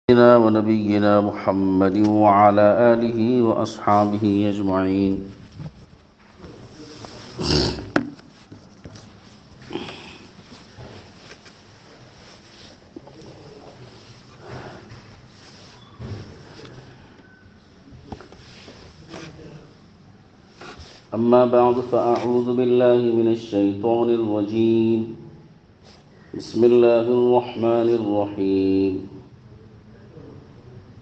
سيدنا ونبينا محمد وعلى آله وأصحابه أجمعين. أما بعد فأعوذ بالله من الشيطان الرجيم. بسم الله الرحمن الرحيم.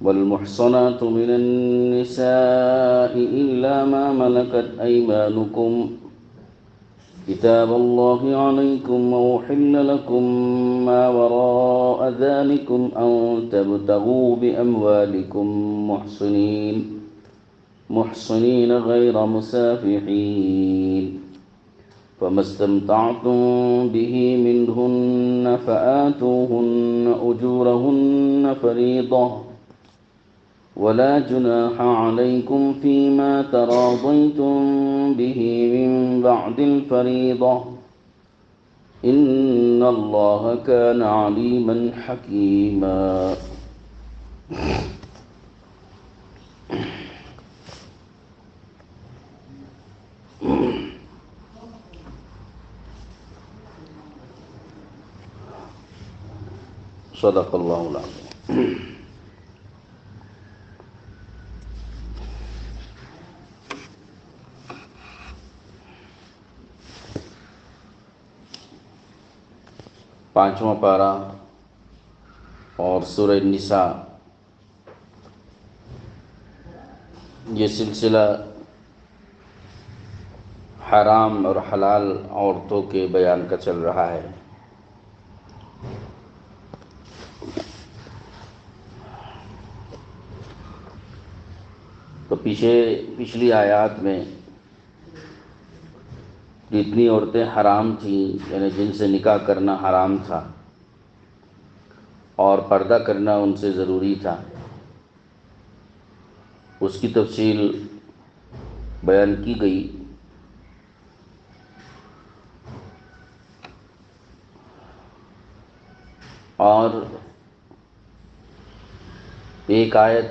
والمحصنات من النساء إلا ما ملكت أيمانكم كتاب الله عليكم وأحل لكم ما وراء ذلكم أن تبتغوا بأموالكم محصنين غير مسافحين فما استمتعتم به منهن فآتوهن أجورهن فريضة ولا جناح عليكم فيما تراضيتم به من بعد الفريضة إن الله كان عليما حكيما. صدق اللہ العظیم. پانچواں پارہ اور سورہ النساء، یہ سلسلہ حرام اور حلال عورتوں کے بیان کا چل رہا ہے. تو پچھلی آیات میں جتنی عورتیں حرام تھیں، یعنی جن سے نکاح کرنا حرام تھا اور پردہ کرنا ان سے ضروری تھا، اس کی تفصیل بیان کی گئی. اور ایک آیت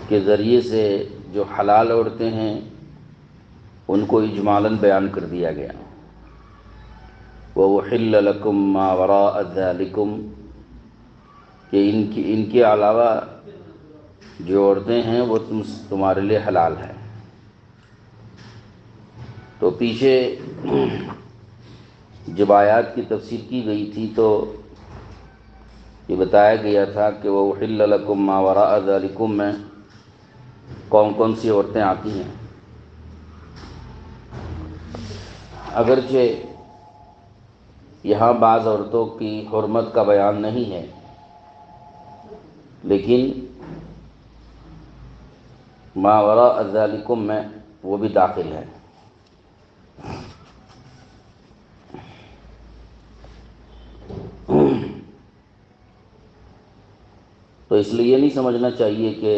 کے ذریعے سے جو حلال عورتیں ہیں ان کو اجمالاً بیان کر دیا گیا. وَأُحِلَّ لَكُم مَّا وَرَاءَ ذَلِكُمْ، کہ ان کے علاوہ جو عورتیں ہیں وہ تمہارے لیے حلال ہیں. تو پیچھے جب آیات کی تفسیر کی گئی تھی تو یہ بتایا گیا تھا کہ وَأُحِلَّ لَكُم مَّا وَرَاءَ ذَلِكُمْ میں کون کون سی عورتیں آتی ہیں. اگرچہ یہاں بعض عورتوں کی حرمت کا بیان نہیں ہے، لیکن ما وراء ذالکم میں وہ بھی داخل ہے. تو اس لیے یہ نہیں سمجھنا چاہیے کہ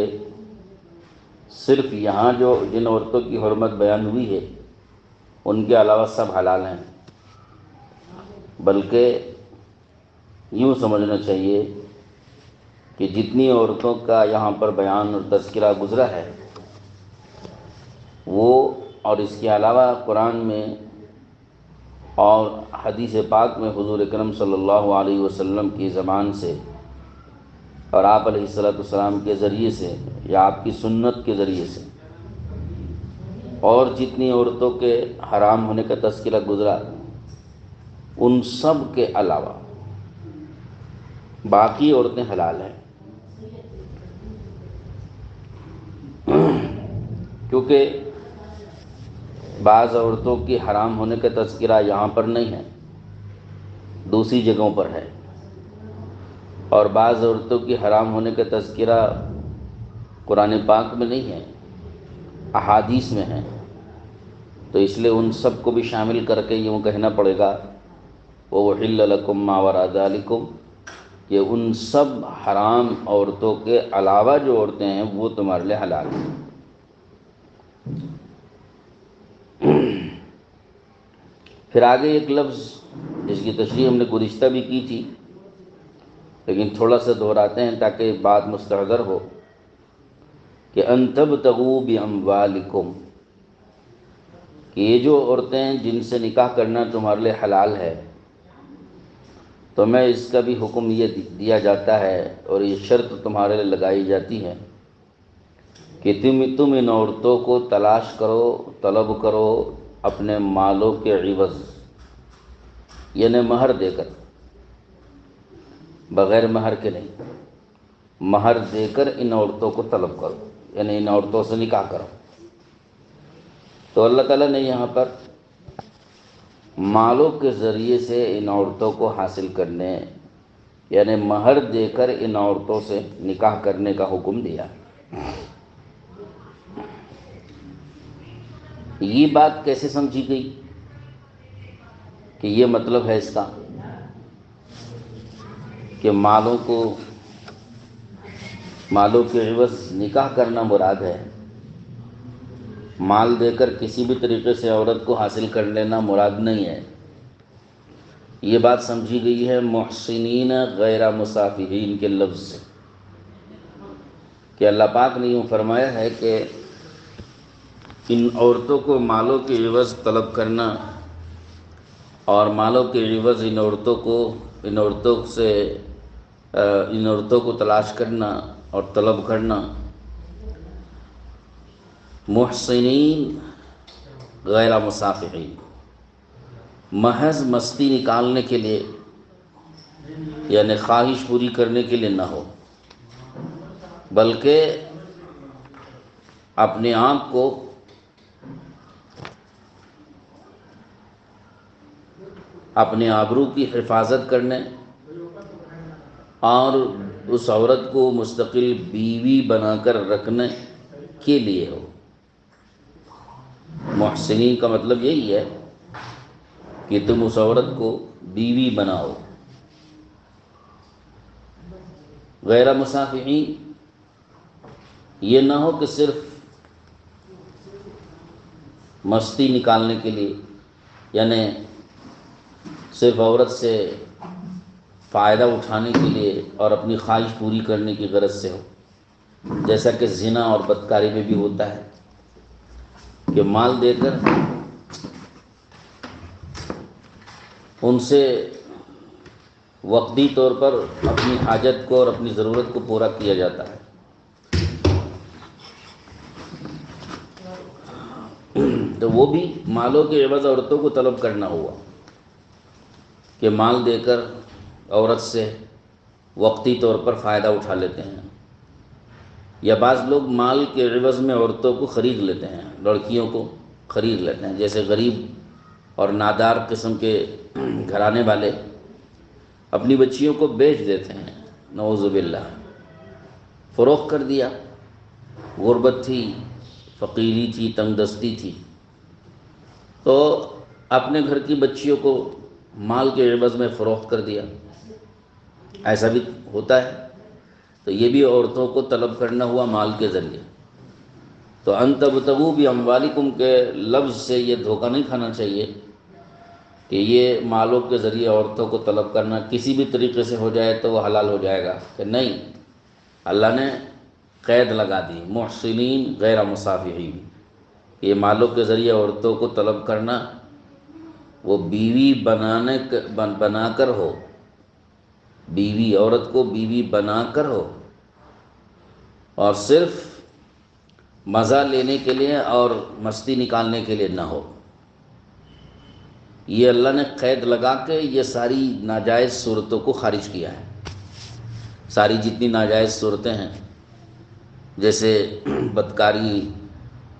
صرف یہاں جو جن عورتوں کی حرمت بیان ہوئی ہے ان کے علاوہ سب حلال ہیں، بلکہ یوں سمجھنا چاہیے کہ جتنی عورتوں کا یہاں پر بیان اور تذکرہ گزرا ہے وہ، اور اس کے علاوہ قرآن میں اور حدیث پاک میں حضور اکرم صلی اللہ علیہ وسلم کی زبان سے اور آپ علیہ السلام کے ذریعے سے یا آپ کی سنت کے ذریعے سے اور جتنی عورتوں کے حرام ہونے کا تذکرہ گزرا ان سب کے علاوہ باقی عورتیں حلال ہیں. کیونکہ بعض عورتوں کی حرام ہونے کا تذکرہ یہاں پر نہیں ہے، دوسری جگہوں پر ہے، اور بعض عورتوں کی حرام ہونے کا تذکرہ قرآن پاک میں نہیں ہے، احادیث میں ہے. تو اس لیے ان سب کو بھی شامل کر کے یوں کہنا پڑے گا وَأُحِلَّ لَكُم مَّا وَرَاءَ ذَلِكُمْ، کہ ان سب حرام عورتوں کے علاوہ جو عورتیں ہیں وہ تمہارے لیے حلال ہیں. پھر آگے ایک لفظ جس کی تشریح ہم نے گزشتہ بھی کی تھی لیکن تھوڑا سا دہراتے ہیں تاکہ بات مستحضر ہو کہ ان تبتغوا باموالکم، کہ یہ جو عورتیں جن سے نکاح کرنا تمہارے لیے حلال ہے، تو میں اس کا بھی حکم یہ دیا جاتا ہے اور یہ شرط تمہارے لیے لگائی جاتی ہے کہ تم ان عورتوں کو تلاش کرو، طلب کرو اپنے مالوں کے عوض، یعنی مہر دے کر، بغیر مہر کے نہیں، مہر دے کر ان عورتوں کو طلب کرو، یعنی ان عورتوں سے نکاح کرو۔ تو اللہ تعالیٰ نے یہاں پر مالوں کے ذریعے سے ان عورتوں کو حاصل کرنے، یعنی مہر دے کر ان عورتوں سے نکاح کرنے کا حکم دیا۔ یہ بات کیسے سمجھی گئی کہ یہ مطلب ہے اس کا کہ مالوں کے عوض نکاح کرنا مراد ہے، مال دے کر کسی بھی طریقے سے عورت کو حاصل کر لینا مراد نہیں ہے۔ یہ بات سمجھی گئی ہے محسنین غیر مسافحین کے لفظ سے، کہ اللہ پاک نے یوں فرمایا ہے کہ ان عورتوں کو مالوں کے عوض طلب کرنا اور مالوں کے عوض ان عورتوں کو تلاش کرنا اور طلب کرنا، محسنین غیر مسافحین، محض مستی نکالنے کے لیے، یعنی خواہش پوری کرنے کے لیے نہ ہو، بلکہ اپنے آپ کو اپنے آبرو کی حفاظت کرنے اور اس عورت کو مستقل بیوی بنا کر رکھنے کے لیے ہو۔ محسنین کا مطلب یہی ہے کہ تم اس عورت کو بیوی بناؤ۔ غیر مسافحین یہ نہ ہو کہ صرف مستی نکالنے کے لیے، یعنی صرف عورت سے فائدہ اٹھانے کے لیے اور اپنی خواہش پوری کرنے کی غرض سے ہو، جیسا کہ زنا اور بدکاری میں بھی ہوتا ہے کہ مال دے کر ان سے وقتی طور پر اپنی حاجت کو اور اپنی ضرورت کو پورا کیا جاتا ہے۔ تو وہ بھی مالوں کے عوض عورتوں کو طلب کرنا ہوا کہ مال دے کر عورت سے وقتی طور پر فائدہ اٹھا لیتے ہیں، یا بعض لوگ مال کے عوض میں عورتوں کو خرید لیتے ہیں، لڑکیوں کو خرید لیتے ہیں، جیسے غریب اور نادار قسم کے گھرانے والے اپنی بچیوں کو بیچ دیتے ہیں، نعوذ باللہ، فروخت کر دیا، غربت تھی، فقیری تھی، تنگ دستی تھی، تو اپنے گھر کی بچیوں کو مال کے عوض میں فروخت کر دیا، ایسا بھی ہوتا ہے۔ تو یہ بھی عورتوں کو طلب کرنا ہوا مال کے ذریعے۔ تو ان تبتغوا باموالکم کے لفظ سے یہ دھوکہ نہیں کھانا چاہیے کہ یہ مالوں کے ذریعے عورتوں کو طلب کرنا کسی بھی طریقے سے ہو جائے تو وہ حلال ہو جائے گا، کہ نہیں، اللہ نے قید لگا دی، محسنین غیر مسافحین، یہ مالوں کے ذریعے عورتوں کو طلب کرنا وہ بیوی بنا کر ہو، بیوی، عورت کو بیوی بنا کر ہو، اور صرف مزہ لینے کے لیے اور مستی نکالنے کے لیے نہ ہو۔ یہ اللہ نے قید لگا کے یہ ساری ناجائز صورتوں کو خارج کیا ہے۔ ساری جتنی ناجائز صورتیں ہیں، جیسے بدکاری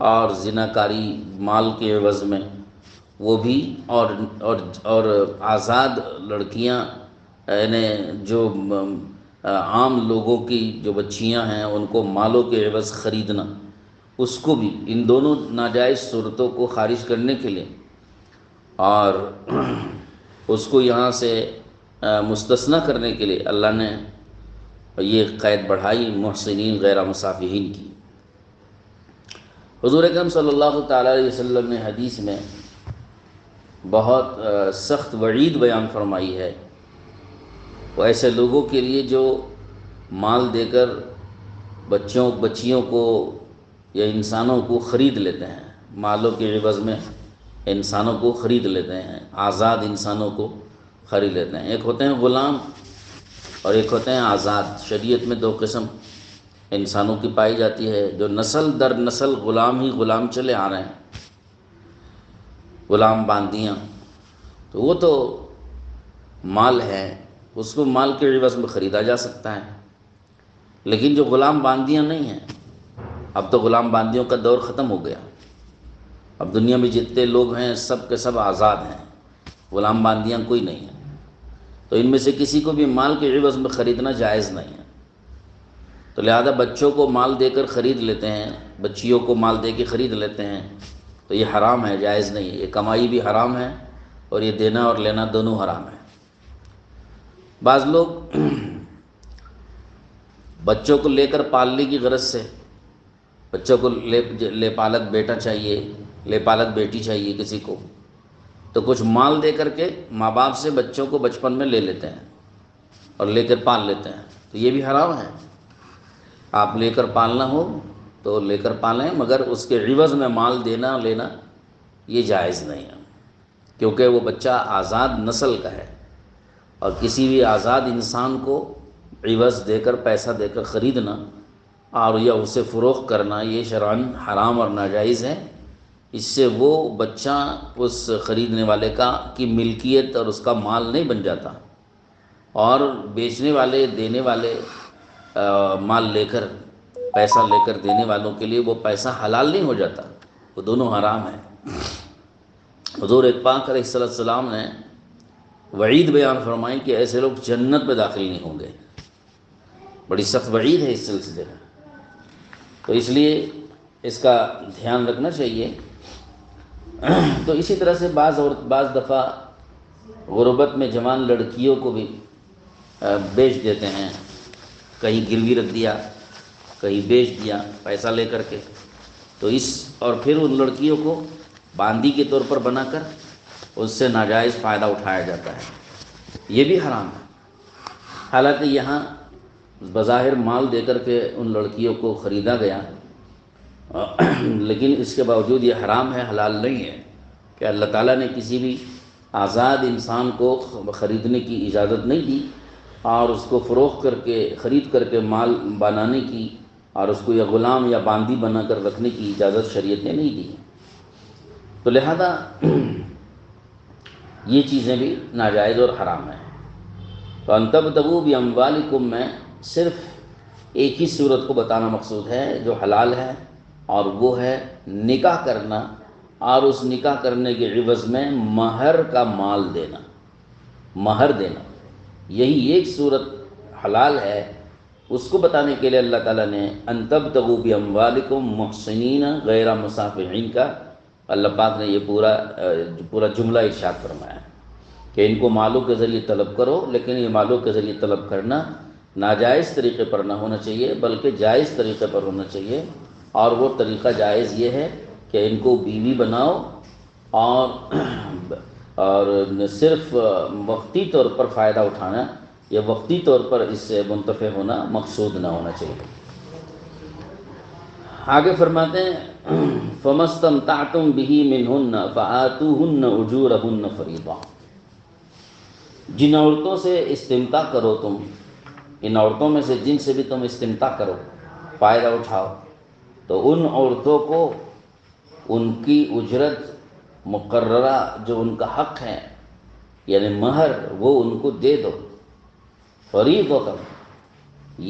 اور زناکاری مال کے عوض میں، وہ بھی، اور آزاد لڑکیاں، یعنی جو عام لوگوں کی جو بچیاں ہیں ان کو مالوں کے عوض خریدنا، اس کو بھی، ان دونوں ناجائز صورتوں کو خارج کرنے کے لیے اور اس کو یہاں سے مستثنی کرنے کے لیے اللہ نے یہ قید بڑھائی محسنین غیر مسافحین کی۔ حضور اکرم صلی اللہ تعالیٰ علیہ وسلم نے حدیث میں بہت سخت وعید بیان فرمائی ہے وہ ایسے لوگوں کے لیے جو مال دے کر بچیوں کو یا انسانوں کو خرید لیتے ہیں، مالوں کے عوض میں انسانوں کو خرید لیتے ہیں، آزاد انسانوں کو خرید لیتے ہیں۔ ایک ہوتے ہیں غلام اور ایک ہوتے ہیں آزاد۔ شریعت میں دو قسم انسانوں کی پائی جاتی ہے، جو نسل در نسل غلام ہی غلام چلے آ رہے ہیں، غلام باندیاں، تو وہ تو مال ہے، اس کو مال کے عوض میں خریدا جا سکتا ہے۔ لیکن جو غلام باندیاں نہیں ہیں، اب تو غلام باندیوں کا دور ختم ہو گیا، اب دنیا میں جتنے لوگ ہیں سب کے سب آزاد ہیں، غلام باندیاں کوئی نہیں ہے۔ تو ان میں سے کسی کو بھی مال کے عوض میں خریدنا جائز نہیں ہے۔ تو لہذا بچوں کو مال دے کر خرید لیتے ہیں، بچیوں کو مال دے کے خرید لیتے ہیں، تو یہ حرام ہے، جائز نہیں ہے۔ یہ کمائی بھی حرام ہے اور یہ دینا اور لینا دونوں حرام ہے۔ بعض لوگ بچوں کو لے کر پالنے کی غرض سے، بچوں کو لے پالک بیٹا چاہیے، لے پالک بیٹی چاہیے کسی کو، تو کچھ مال دے کر کے ماں باپ سے بچوں کو بچپن میں لے لیتے ہیں اور لے کر پال لیتے ہیں، تو یہ بھی حرام ہے۔ آپ لے کر پالنا ہو تو لے کر پالیں، مگر اس کے عوض میں مال دینا لینا یہ جائز نہیں ہے، کیونکہ وہ بچہ آزاد نسل کا ہے، اور کسی بھی آزاد انسان کو عوض دے کر، پیسہ دے کر خریدنا اور یا اسے فروخت کرنا یہ شرعاً حرام اور ناجائز ہے۔ اس سے وہ بچہ اس خریدنے والے کی ملکیت اور اس کا مال نہیں بن جاتا، اور بیچنے والے دینے والے مال لے کر، پیسہ لے کر دینے والوں کے لیے وہ پیسہ حلال نہیں ہو جاتا، وہ دونوں حرام ہیں۔ حضور پاک علیہ السلام نے وعید بیان فرمائی کہ ایسے لوگ جنت میں داخل نہیں ہوں گے، بڑی سخت وعید ہے اس سلسلے میں۔ تو اس لیے اس کا دھیان رکھنا چاہیے۔ تو اسی طرح سے بعض دفعہ غربت میں جوان لڑکیوں کو بھی بیچ دیتے ہیں، کہیں گروی رکھ دیا، کہیں بیچ دیا پیسہ لے کر کے، تو اور پھر ان لڑکیوں کو باندی کے طور پر بنا کر اس سے ناجائز فائدہ اٹھایا جاتا ہے، یہ بھی حرام ہے۔ حالانکہ یہاں بظاہر مال دے کر کے ان لڑکیوں کو خریدا گیا، لیکن اس کے باوجود یہ حرام ہے، حلال نہیں ہے، کہ اللہ تعالیٰ نے کسی بھی آزاد انسان کو خریدنے کی اجازت نہیں دی، اور اس کو فروخت کر کے، خرید کر کے مال بنانے کی، اور اس کو یا غلام یا باندی بنا کر رکھنے کی اجازت شریعت نے نہیں دی۔ تو لہذا یہ چیزیں بھی ناجائز اور حرام ہیں۔ تو ان تبتغوا باموالکم میں صرف ایک ہی صورت کو بتانا مقصود ہے جو حلال ہے، اور وہ ہے نکاح کرنا، اور اس نکاح کرنے کے عوض میں مہر کا مال دینا، مہر دینا، یہی ایک صورت حلال ہے۔ اس کو بتانے کے لیے اللہ تعالیٰ نے ان تبتغوا باموالکم محسنین غیر مسافحین کا اللہ پاک نے یہ پورا جملہ ارشاد فرمایا ہے کہ ان کو مالوں کے ذریعے طلب کرو، لیکن یہ مالوں کے ذریعے طلب کرنا ناجائز طریقے پر نہ ہونا چاہیے، بلکہ جائز طریقے پر ہونا چاہیے۔ اور وہ طریقہ جائز یہ ہے کہ ان کو بیوی بناؤ، اور صرف وقتی طور پر فائدہ اٹھانا یا وقتی طور پر اس سے منتفع ہونا مقصود نہ ہونا چاہیے۔ آگے فرماتے ہیں فَمَا اسْتَمْتَعْتُمْ بِهِ مِنْهُنَّ فَآتُوهُنَّ أُجُورَهُنَّ فَرِيضَةً، جن عورتوں سے استمتاع کرو تم، ان عورتوں میں سے جن سے بھی تم استمتاع کرو، فائدہ اٹھاؤ، تو ان عورتوں کو ان کی اجرت مقررہ جو ان کا حق ہے، یعنی مہر، وہ ان کو دے دو۔ فریضۃ،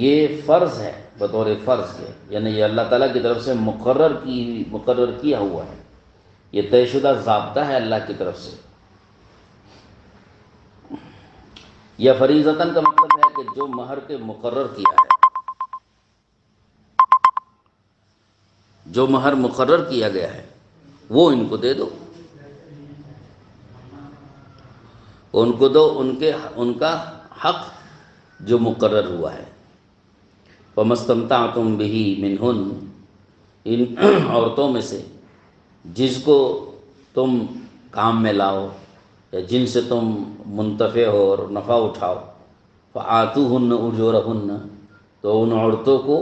یہ فرض ہے، بطور فرض ہے، یعنی یہ اللہ تعالیٰ کی طرف سے مقرر کیا ہوا ہے، یہ طے شدہ ضابطہ ہے اللہ کی طرف سے۔ یا فریضتاً کا مطلب ہے کہ جو مہر کے مقرر کیا ہے، جو مہر مقرر کیا گیا ہے وہ ان کو دے دو، ان کو دو، ان کا حق جو مقرر ہوا ہے۔ وَمَا اسْتَمْتَعْتُمْ بِهِ مِنْهُنَّ، ان عورتوں میں سے جس کو تم کام میں لاؤ یا جن سے تم منتفع ہو اور نفع اٹھاؤ، فآتوہن اجورہن، تو ان عورتوں کو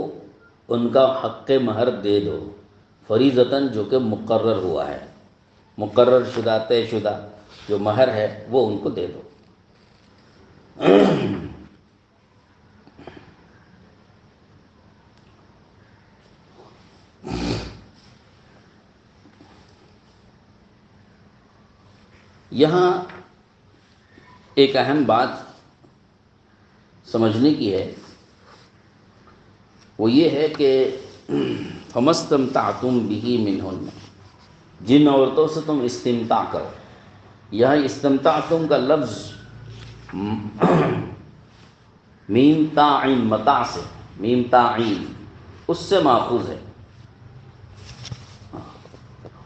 ان کا حق مہر دے دو، فریضتاً جو کہ مقرر ہوا ہے، مقرر شدہ طے شدہ جو مہر ہے وہ ان کو دے دو۔ یہاں ایک اہم بات سمجھنے کی ہے، وہ یہ ہے کہ فَمَسْتَمْتَعْتُمْ بِهِ مِنْهُنَّ، جن عورتوں سے تم استمتاع کرو۔ یہاں استمتعتم کا لفظ میم تعین متاع سے، میم تعین اس سے ماخوذ ہے،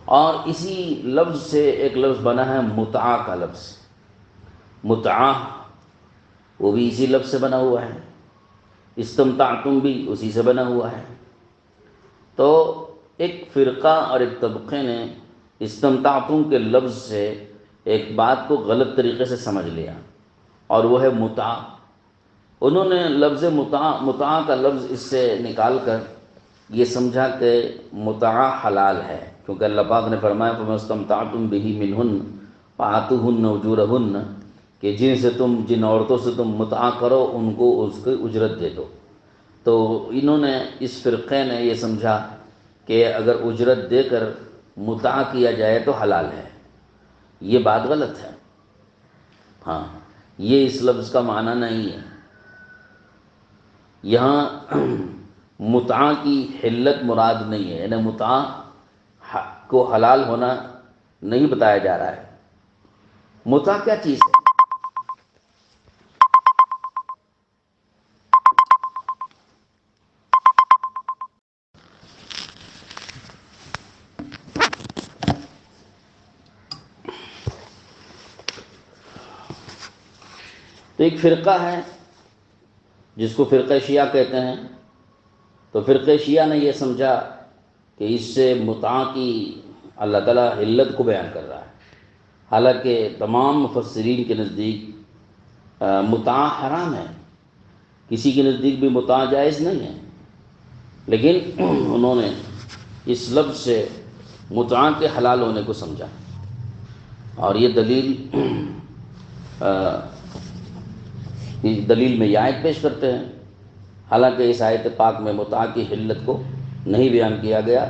اور اسی لفظ سے ایک لفظ بنا ہے متعہ کا لفظ، متعہ وہ بھی اسی لفظ سے بنا ہوا ہے، استمتعتم بھی اسی سے بنا ہوا ہے۔ تو ایک فرقہ اور ایک طبقے نے استمتعتم کے لفظ سے ایک بات کو غلط طریقے سے سمجھ لیا، اور وہ ہے متعہ۔ انہوں نے لفظ متعہ کا لفظ اس سے نکال کر یہ سمجھا کہ متعہ حلال ہے، کیونکہ اللہ پاک نے فرمایا فَمَا اسْتَمْتَعْتُمْ بِهِ مِنْهُنَّ فَآتُوهُنَّ أُجُورَهُنَّ، کہ جن عورتوں سے تم متعہ کرو ان کو اس کی اجرت دے دو۔ تو انہوں نے، اس فرقے نے یہ سمجھا کہ اگر اجرت دے کر متعہ کیا جائے تو حلال ہے، یہ بات غلط ہے۔ ہاں، یہ اس لفظ کا معنی نہیں ہے۔ یہاں متعہ کی حلت مراد نہیں ہے، یعنی متعہ کو حلال ہونا نہیں بتایا جا رہا ہے۔ متعہ کیا چیز ہے؟ تو ایک فرقہ ہے جس کو فرقہ شیعہ کہتے ہیں، تو فرقہ شیعہ نے یہ سمجھا کہ اس سے متعہ کی اللہ تعالیٰ علت کو بیان کر رہا ہے، حالانکہ تمام مفسرین کے نزدیک متعہ حرام ہے، کسی کے نزدیک بھی متعہ جائز نہیں ہے، لیکن انہوں نے اس لفظ سے متعہ کے حلال ہونے کو سمجھا، اور یہ دلیل میں یہ آیت پیش کرتے ہیں، حالانکہ اس آیت پاک میں متعہ کی حلت کو نہیں بیان کیا گیا۔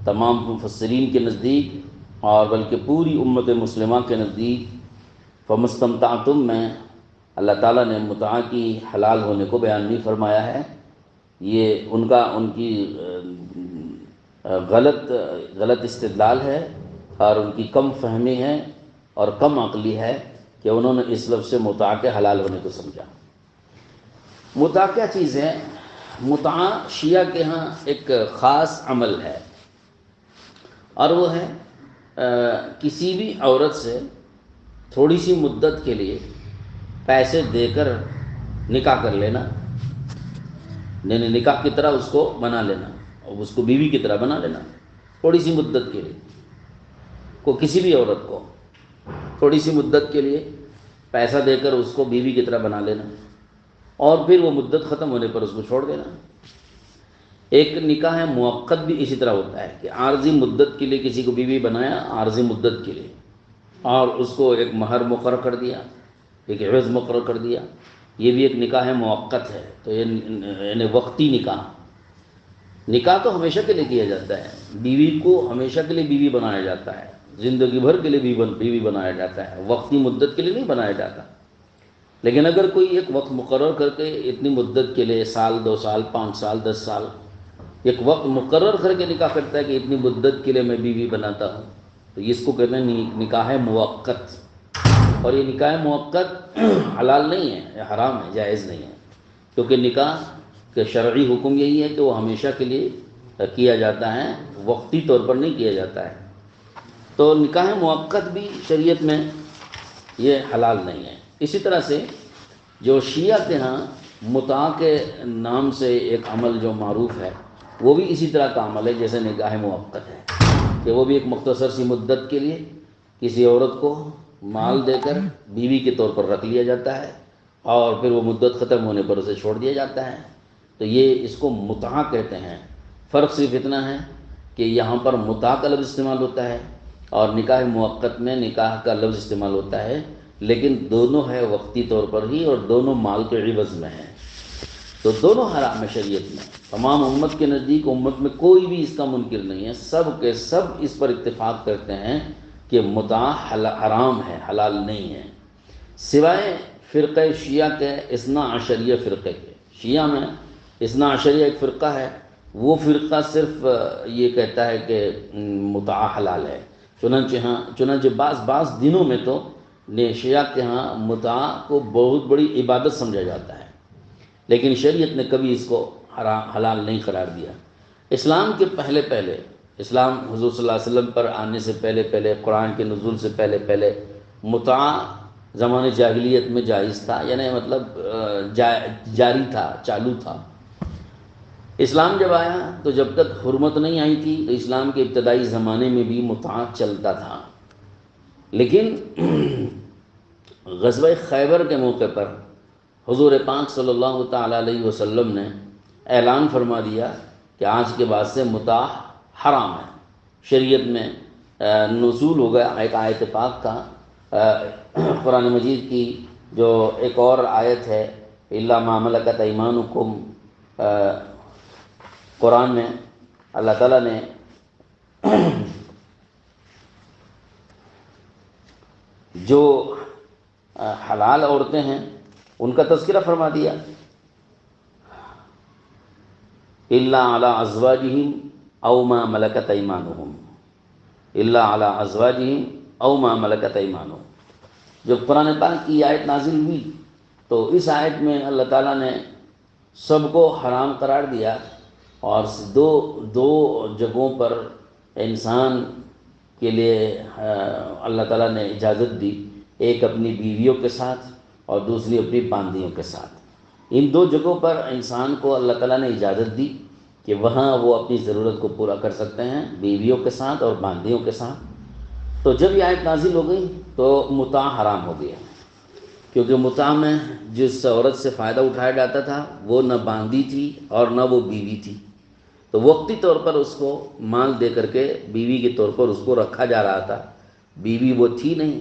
تمام مفسرین کے نزدیک اور بلکہ پوری امت مسلمہ کے نزدیک فَمَسْتَمْتَعْتُم میں اللہ تعالیٰ نے متعہ کی حلال ہونے کو بیان نہیں فرمایا ہے۔ یہ ان کی غلط استدلال ہے، اور ان کی کم فہمی ہے اور کم عقلی ہے کہ انہوں نے اس لفظ سے متعہ کے حلال ہونے کو سمجھا۔ متعہ کیا چیز ہے؟ متعہ شیعہ کے ہاں ایک خاص عمل ہے، اور وہ ہے کسی بھی عورت سے تھوڑی سی مدت کے لیے پیسے دے کر نکاح کر لینا، یعنی نکاح کی طرح اس کو بنا لینا، اور اس کو بیوی کی طرح بنا لینا تھوڑی سی مدت کے لیے۔ کسی بھی عورت کو تھوڑی سی مدت کے لیے پیسہ دے کر اس کو بیوی کی طرح بنا لینا، اور پھر وہ مدت ختم ہونے پر اس کو چھوڑ دینا۔ ایک نکاح موقت بھی اسی طرح ہوتا ہے کہ عارضی مدت کے لیے کسی کو بیوی بنایا، عارضی مدت کے لیے، اور اس کو ایک مہر مقرر کر دیا، ایک عوض مقرر کر دیا، یہ بھی ایک نکاح موقت ہے۔ تو یہ یعنی وقتی نکاح تو ہمیشہ کے لیے کیا جاتا ہے، بیوی کو ہمیشہ کے لیے بیوی بنایا جاتا ہے، زندگی بھر کے لیے بیوی بنایا جاتا ہے، وقتی مدت کے لیے نہیں بنایا جاتا۔ لیکن اگر کوئی ایک وقت مقرر کر کے اتنی مدت کے لیے، سال 2 سال 5 سال 10 سال ایک وقت مقرر کر کے نکاح کرتا ہے کہ اتنی مدت کے لیے میں بیوی بناتا ہوں، تو اس کو کہتے ہیں نکاح موقت۔ اور یہ نکاح موقت حلال نہیں ہے، یہ حرام ہے، جائز نہیں ہے، کیونکہ نکاح کے شرعی حکم یہی ہے کہ وہ ہمیشہ کے لیے کیا جاتا ہے، وقتی طور پر نہیں کیا جاتا ہے۔ تو نکاح موقت بھی شریعت میں یہ حلال نہیں ہے۔ اسی طرح سے جو شیعہ کے ہاں متعہ کے نام سے ایک عمل جو معروف ہے، وہ بھی اسی طرح کا عمل ہے جیسے نکاح موقت ہے، کہ وہ بھی ایک مختصر سی مدت کے لیے کسی عورت کو مال دے کر بیوی کے طور پر رکھ لیا جاتا ہے، اور پھر وہ مدت ختم ہونے پر اسے چھوڑ دیا جاتا ہے۔ تو یہ اس کو متعہ کہتے ہیں۔ فرق صرف اتنا ہے کہ یہاں پر متعہ کا لفظ استعمال ہوتا ہے اور نکاح موقت میں نکاح کا لفظ استعمال ہوتا ہے، لیکن دونوں ہے وقتی طور پر ہی اور دونوں مال کے عوض میں ہیں۔ تو دونوں حرام ہے شریعت میں، تمام امت کے نزدیک، امت میں کوئی بھی اس کا منکر نہیں ہے، سب کے سب اس پر اتفاق کرتے ہیں کہ متعہ حرام ہے، حلال نہیں ہے، سوائے فرقہ شیعہ کے اثنا عشریہ فرقے کے۔ شیعہ میں اثنا عشریہ ایک فرقہ ہے، وہ فرقہ صرف یہ کہتا ہے کہ متعہ حلال ہے۔ چنانچہ بعض دنوں میں تو شیعہ کے ہاں متعہ کو بہت بڑی عبادت سمجھا جاتا ہے، لیکن شریعت نے کبھی اس کو حلال نہیں قرار دیا۔ اسلام کے پہلے اسلام حضور صلی اللہ علیہ وسلم پر آنے سے پہلے قرآن کے نزول سے پہلے متعہ زمانے جاہلیت میں جائز تھا، یعنی مطلب جاری تھا، چالو تھا۔ اسلام جب آیا تو جب تک حرمت نہیں آئی تھی تو اسلام کے ابتدائی زمانے میں بھی متعہ چلتا تھا، لیکن غزوہ خیبر کے موقع پر حضور پاک صلی اللہ تعالیٰ علیہ وسلم نے اعلان فرما دیا کہ آج کے بعد سے متعہ حرام ہے۔ شریعت میں نزول ہو گیا ایک آیت پاک کا، قرآن مجید کی جو ایک اور آیت ہے الا ما ملکت ایمانکم، قرآن میں اللہ تعالیٰ نے جو حلال عورتیں ہیں ان کا تذکرہ فرما دیا، الا علی ازواجہم او ما ملکت ایمانہم، الا علی ازواجہم او ما ملکت ایمانہم۔ جب قرآن پاک کی آیت نازل ہوئی تو اس آیت میں اللہ تعالیٰ نے سب کو حرام قرار دیا، اور دو جگہوں پر انسان کے لیے اللہ تعالیٰ نے اجازت دی، ایک اپنی بیویوں کے ساتھ اور دوسری اپنی باندیوں کے ساتھ۔ ان دو جگہوں پر انسان کو اللہ تعالیٰ نے اجازت دی کہ وہاں وہ اپنی ضرورت کو پورا کر سکتے ہیں، بیویوں کے ساتھ اور باندیوں کے ساتھ۔ تو جب یہ آیت نازل ہو گئی تو متعہ حرام ہو گیا، کیونکہ متعہ میں جس عورت سے فائدہ اٹھایا جاتا تھا وہ نہ باندی تھی اور نہ وہ بیوی تھی، تو وقتی طور پر اس کو مال دے کر کے بیوی کے طور پر اس کو رکھا جا رہا تھا، بیوی وہ تھی نہیں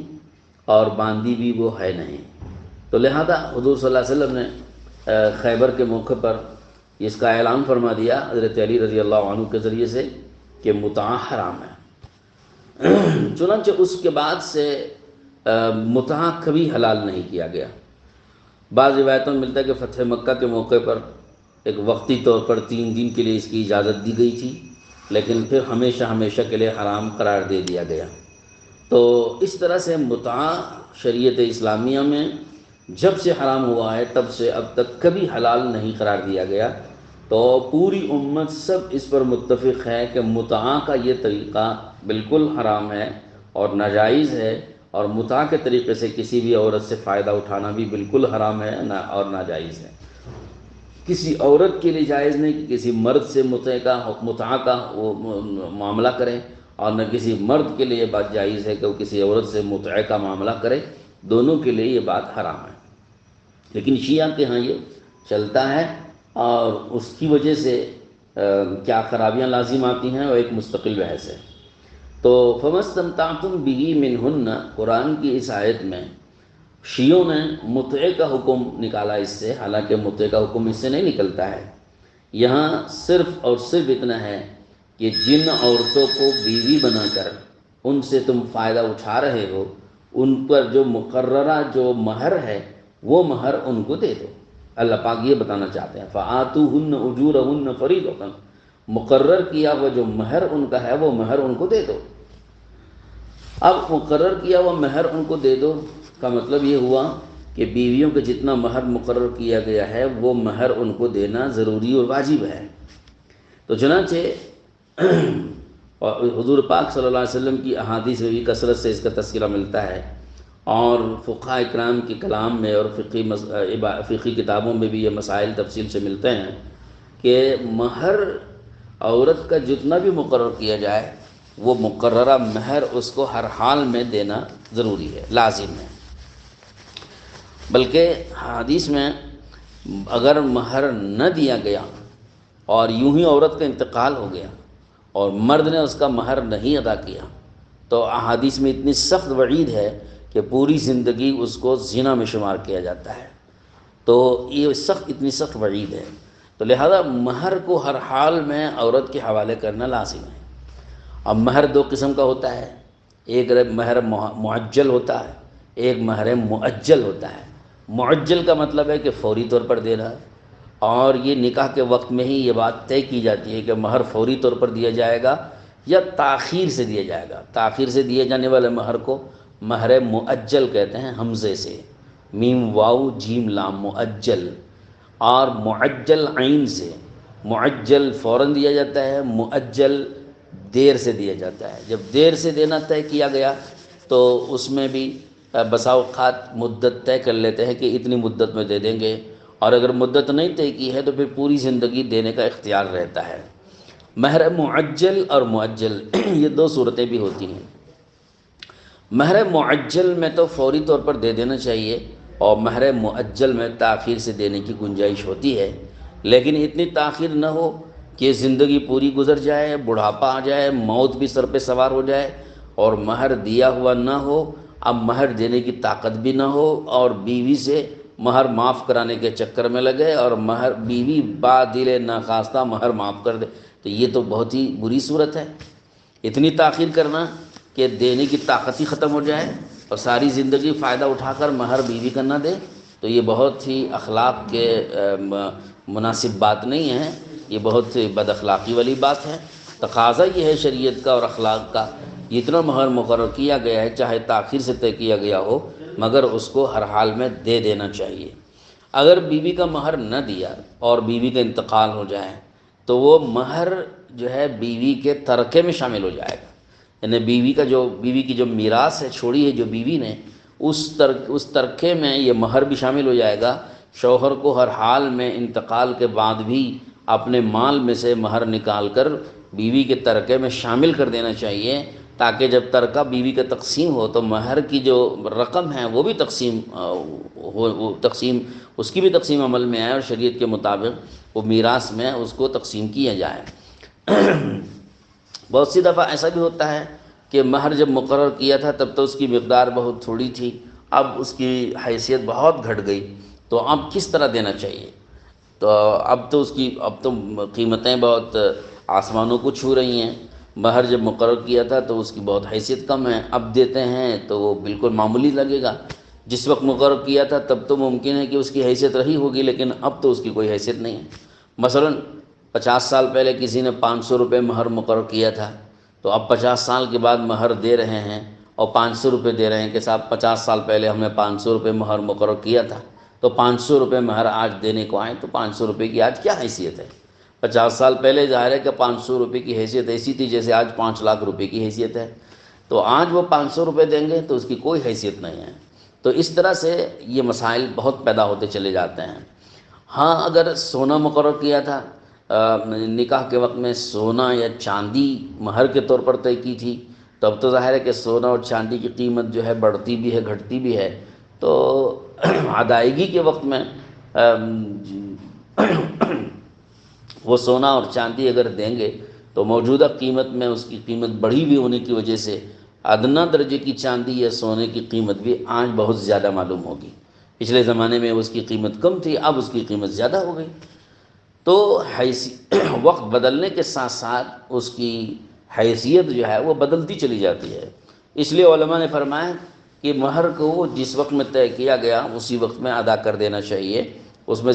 اور باندی بھی وہ ہے نہیں۔ تو لہذا حضور صلی اللہ علیہ وسلم نے خیبر کے موقع پر اس کا اعلان فرما دیا حضرت علی رضی اللہ عنہ کے ذریعے سے کہ متعہ حرام ہے۔ چنانچہ اس کے بعد سے متعہ کبھی حلال نہیں کیا گیا۔ بعض روایتوں میں ملتا ہے کہ فتح مکہ کے موقع پر ایک وقتی طور پر 3 دن کے لیے اس کی اجازت دی گئی تھی، لیکن پھر ہمیشہ کے لیے حرام قرار دے دیا گیا۔ تو اس طرح سے متعہ شریعت اسلامیہ میں جب سے حرام ہوا ہے تب سے اب تک کبھی حلال نہیں قرار دیا گیا۔ تو پوری امت سب اس پر متفق ہے کہ متعہ کا یہ طریقہ بالکل حرام ہے اور ناجائز ہے، اور متعہ کے طریقے سے کسی بھی عورت سے فائدہ اٹھانا بھی بالکل حرام ہے اور ناجائز ہے۔ کسی عورت کے لیے جائز نہیں کہ کسی مرد سے متعہ کا وہ معاملہ کرے، اور نہ کسی مرد کے لیے یہ بات جائز ہے کہ وہ کسی عورت سے متعہ کا معاملہ کرے، دونوں کے لیے یہ بات حرام ہے۔ لیکن شیعہ کے ہاں یہ چلتا ہے، اور اس کی وجہ سے کیا خرابیاں لازم آتی ہیں وہ ایک مستقل بحث ہے۔ تو فَمَسْتَمْتَعْتُمْ بِهِ مِنْهُنَّ، قرآن کی اس آیت میں شیعوں نے متعے کا حکم نکالا اس سے، حالانکہ متعے کا حکم اس سے نہیں نکلتا ہے۔ یہاں صرف اور صرف اتنا ہے کہ جن عورتوں کو بیوی بنا کر ان سے تم فائدہ اٹھا رہے ہو، ان پر جو مقررہ جو مہر ہے وہ مہر ان کو دے دو۔ اللہ پاک یہ بتانا چاہتے ہیں فَآتُوهُنَّ أُجُورَهُنَّ فَرِيضَةً، مقرر کیا ہوا جو مہر ان کا ہے وہ مہر ان کو دے دو۔ اب مقرر کیا ہوا مہر ان کو دے دو کا مطلب یہ ہوا کہ بیویوں کے جتنا مہر مقرر کیا گیا ہے وہ مہر ان کو دینا ضروری اور واجب ہے۔ تو چنانچہ حضور پاک صلی اللہ علیہ وسلم کی احادیث میں بھی کثرت سے اس کا تذکرہ ملتا ہے، اور فقہاء اکرام کے کلام میں اور فقہی کتابوں میں بھی یہ مسائل تفصیل سے ملتے ہیں کہ مہر عورت کا جتنا بھی مقرر کیا جائے وہ مقررہ مہر اس کو ہر حال میں دینا ضروری ہے، لازم ہے۔ بلکہ حدیث میں اگر مہر نہ دیا گیا اور یوں ہی عورت کا انتقال ہو گیا اور مرد نے اس کا مہر نہیں ادا کیا تو احادیث میں اتنی سخت وعید ہے کہ پوری زندگی اس کو زنا میں شمار کیا جاتا ہے۔ تو یہ اتنی سخت وعید ہے، تو لہذا مہر کو ہر حال میں عورت کے حوالے کرنا لازم ہے۔ اب مہر دو قسم کا ہوتا ہے، ایک مہر معجل ہوتا ہے، ایک مہر مؤجل ہوتا ہے۔ معجل کا مطلب ہے کہ فوری طور پر دینا، اور یہ نکاح کے وقت میں ہی یہ بات طے کی جاتی ہے کہ مہر فوری طور پر دیا جائے گا یا تاخیر سے دیا جائے گا۔ تاخیر سے دیے جانے والے مہر کو مہر مؤجل کہتے ہیں، حمزے سے، میم واو جیم لام مؤجل، اور معجل عین سے۔ معجل فوراً دیا جاتا ہے، مؤجل دیر سے دیا جاتا ہے۔ جب دیر سے دینا طے کیا گیا تو اس میں بھی بسا اوقات مدت طے کر لیتے ہیں کہ اتنی مدت میں دے دیں گے، اور اگر مدت نہیں طے کی ہے تو پھر پوری زندگی دینے کا اختیار رہتا ہے۔ مہر معجل اور مؤجل یہ دو صورتیں بھی ہوتی ہیں۔ مہر معجل میں تو فوری طور پر دے دینا چاہیے، اور مہر مؤجل میں تاخیر سے دینے کی گنجائش ہوتی ہے، لیکن اتنی تاخیر نہ ہو کہ زندگی پوری گزر جائے، بڑھاپا آ جائے، موت بھی سر پہ سوار ہو جائے، اور مہر دیا ہوا نہ ہو، اب مہر دینے کی طاقت بھی نہ ہو، اور بیوی سے مہر معاف کرانے کے چکر میں لگے، اور مہر بیوی با دل ناخواستہ مہر معاف کر دے، تو یہ تو بہت ہی بری صورت ہے۔ اتنی تاخیر کرنا کہ دینے کی طاقت ہی ختم ہو جائے اور ساری زندگی فائدہ اٹھا کر مہر بیوی کا نہ دے، تو یہ بہت ہی اخلاق کے مناسب بات نہیں ہے، یہ بہت بد اخلاقی والی بات ہے۔ تقاضا یہ ہے شریعت کا اور اخلاق کا، جتنا مہر مقرر کیا گیا ہے چاہے تاخیر سے طے کیا گیا ہو، مگر اس کو ہر حال میں دے دینا چاہیے۔ اگر بیوی کا مہر نہ دیا اور بیوی کا انتقال ہو جائے تو وہ مہر جو ہے بیوی کے ترکے میں شامل ہو جائے گا، یعنی بیوی کی جو میراث ہے چھوڑی ہے جو بیوی نے، اس ترکے میں یہ مہر بھی شامل ہو جائے گا۔ شوہر کو ہر حال میں انتقال کے بعد بھی اپنے مال میں سے مہر نکال کر بیوی کے ترکے میں شامل کر دینا چاہیے، تاکہ جب ترکہ بیوی کا تقسیم ہو تو مہر کی جو رقم ہے وہ بھی تقسیم اس کی بھی تقسیم عمل میں آئے، اور شریعت کے مطابق وہ میراث میں اس کو تقسیم کیا جائے۔ بہت سی دفعہ ایسا بھی ہوتا ہے کہ مہر جب مقرر کیا تھا تب تو اس کی مقدار بہت تھوڑی تھی، اب اس کی حیثیت بہت گھٹ گئی، تو اب کس طرح دینا چاہیے؟ تو اب تو قیمتیں بہت آسمانوں کو چھو رہی ہیں۔ مہر جب مقرر کیا تھا تو اس کی بہت حیثیت کم ہے، اب دیتے ہیں تو وہ بالکل معمولی لگے گا۔ جس وقت مقرر کیا تھا تب تو ممکن ہے کہ اس کی حیثیت رہی ہوگی، لیکن اب تو اس کی کوئی حیثیت نہیں ہے۔ مثلا 50 سال پہلے کسی نے 500 روپے مہر مقرر کیا تھا، تو اب 50 سال کے بعد مہر دے رہے ہیں اور 500 روپے دے رہے ہیں کہ صاحب 50 سال پہلے ہم نے 500 روپے مہر مقرر کیا تھا، تو 500 روپے مہر آج دینے کو آئیں تو 500 روپے کی آج کیا حیثیت ہے؟ 50 سال پہلے ظاہر ہے کہ 500 روپے کی حیثیت ایسی تھی جیسے آج 5 لاکھ روپے کی حیثیت ہے، تو آج وہ 500 روپے دیں گے تو اس کی کوئی حیثیت نہیں ہے۔ تو اس طرح سے یہ مسائل بہت پیدا ہوتے چلے جاتے ہیں۔ ہاں اگر سونا مقرر کیا تھا، نکاح کے وقت میں سونا یا چاندی مہر کے طور پر طے کی تھی، تو اب تو ظاہر ہے کہ سونا اور چاندی کی قیمت جو ہے بڑھتی بھی ہے گھٹتی بھی ہے، تو ادائیگی کے وقت میں وہ سونا اور چاندی اگر دیں گے تو موجودہ قیمت میں اس کی قیمت بڑھی ہوئی ہونے کی وجہ سے ادنیٰ درجے کی چاندی یا سونے کی قیمت بھی آج بہت زیادہ معلوم ہوگی۔ پچھلے زمانے میں اس کی قیمت کم تھی، اب اس کی قیمت زیادہ ہو گئی۔ تو وقت بدلنے کے ساتھ ساتھ اس کی حیثیت جو ہے وہ بدلتی چلی جاتی ہے۔ اس لیے علماء نے فرمایا کہ مہر کو جس وقت میں طے کیا گیا اسی وقت میں ادا کر دینا چاہیے، اس میں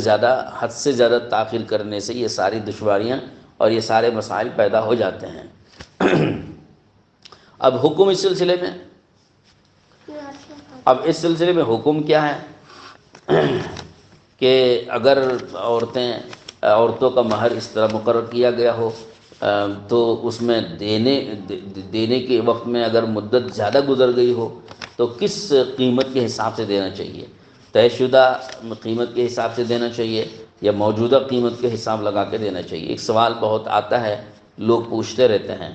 حد سے زیادہ تاخیر کرنے سے یہ ساری دشواریاں اور یہ سارے مسائل پیدا ہو جاتے ہیں۔ اب حکم اس سلسلے میں حکم کیا ہے کہ اگر عورتوں کا مہر اس طرح مقرر کیا گیا ہو تو اس میں دینے کے وقت میں اگر مدت زیادہ گزر گئی ہو تو کس قیمت کے حساب سے دینا چاہیے؟ طے شدہ قیمت کے حساب سے دینا چاہیے یا موجودہ قیمت کے حساب لگا کے دینا چاہیے؟ ایک سوال بہت آتا ہے، لوگ پوچھتے رہتے ہیں۔